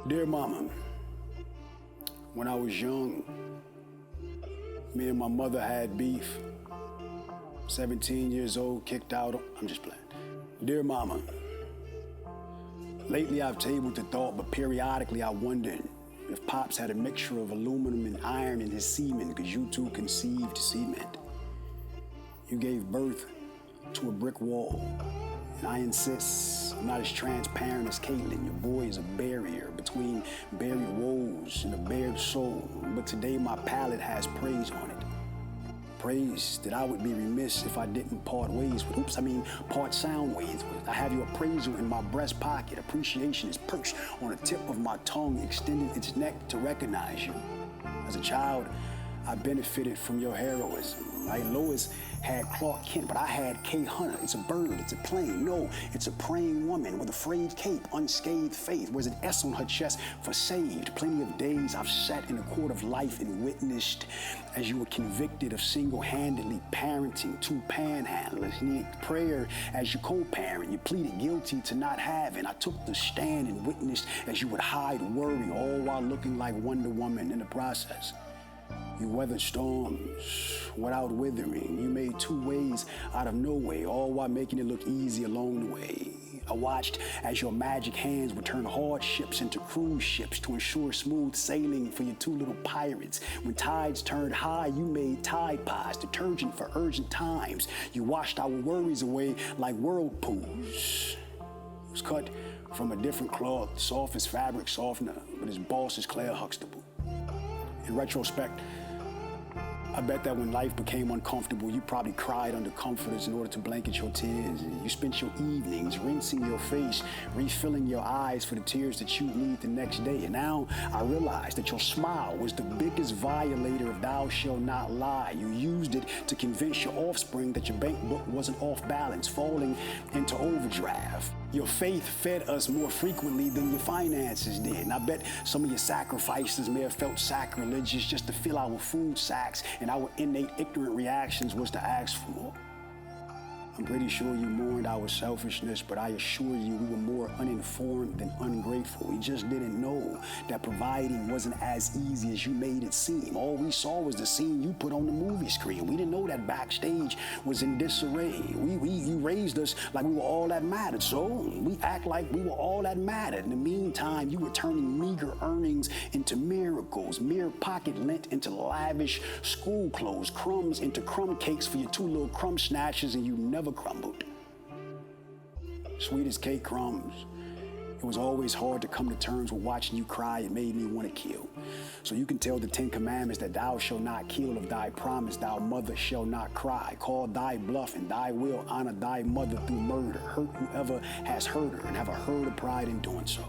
Dear Mama, when I was young, me and my mother had beef. 17 years old, kicked out. I'm just playing. Dear Mama, lately I've tabled the thought, but periodically I wondered if Pops had a mixture of aluminum and iron in his semen, because you two conceived cement. You gave birth to a brick wall. And I insist I'm not as transparent as Caitlin. Your boy is a barrier between buried woes and a bared soul. But today my palette has praise on it. Praise that I would be remiss if I didn't part ways with, part sound ways with. I have your appraisal in my breast pocket. Appreciation is perched on the tip of my tongue, extending its neck to recognize you. As a child, I benefited from your heroism. Right? Lois had Clark Kent, but I had Kay Hunter. It's a bird, it's a plane. No, it's a praying woman with a frayed cape, unscathed faith. Wears an S on her chest for saved. Plenty of days I've sat in a court of life and witnessed as you were convicted of single-handedly parenting two panhandlers. You needed prayer as you co-parent. You pleaded guilty to not having. I took the stand and witnessed as you would hide worry, all while looking like Wonder Woman in the process. You weathered storms without withering. You made two ways out of no way, all while making it look easy along the way. I watched as your magic hands would turn hardships into cruise ships to ensure smooth sailing for your two little pirates. When tides turned high, you made Tide Pods, detergent for urgent times. You washed our worries away like whirlpools. It was cut from a different cloth, soft as fabric softener, but his boss is Claire Huxtable. In retrospect, I bet that when life became uncomfortable, you probably cried under comforters in order to blanket your tears. You spent your evenings rinsing your face, refilling your eyes for the tears that you'd need the next day. And now I realize that your smile was the biggest violator of thou shalt not lie. You used it to convince your offspring that your bank book wasn't off balance, falling into overdraft. Your faith fed us more frequently than your finances did. And I bet some of your sacrifices may have felt sacrilegious just to fill our food sacks, and our innate ignorant reactions was to ask for more. I'm pretty sure you mourned our selfishness, but I assure you we were more uninformed than ungrateful. We just didn't know that providing wasn't as easy as you made it seem. All we saw was the scene you put on the movie screen. We didn't know that backstage was in disarray. You raised us like we were all that mattered, so we act like we were all that mattered. In the meantime, you were turning meager earnings into miracles, mere pocket lint into lavish school clothes, crumbs into crumb cakes for your two little crumb snatchers, and you never crumbled. Sweet as cake crumbs. It was always hard to come to terms with watching you cry. It made me want to kill. So you can tell the 10 Commandments that thou shalt not kill. If thy promise, thou mother shall not cry. Call thy bluff, and thy will honor thy mother through murder. Hurt whoever has hurt her, and have a herd of pride in doing so.